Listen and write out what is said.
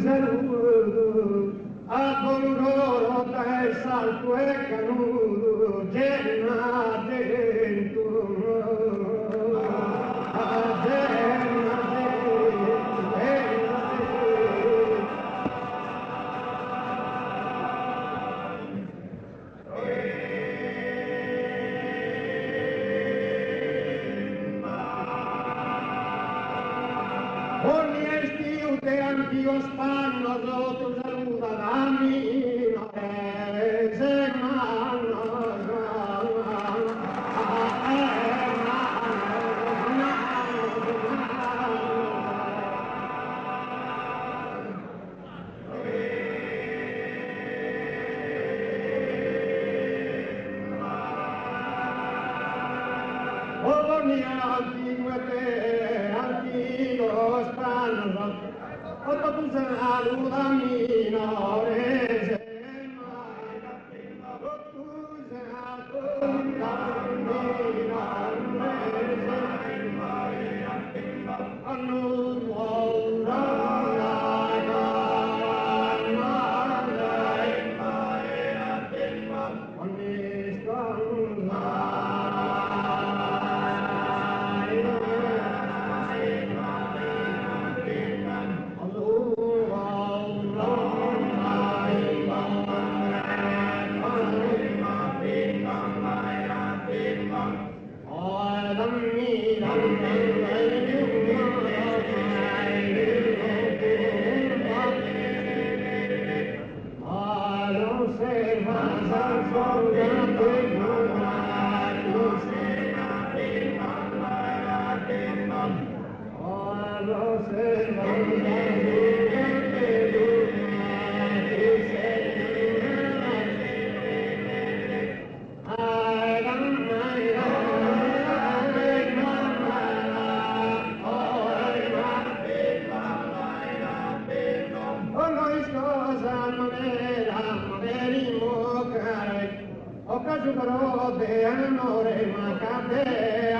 saluto a coloro che salto e canuto genna dentro Dios pan nosotros saluda a mí, no es hermano. Oh, ni antiguos pan nosotros. Otto tu saluda a mí, no eres hermano. Tu saluda a mí, no eres Oka jubaro de anore makate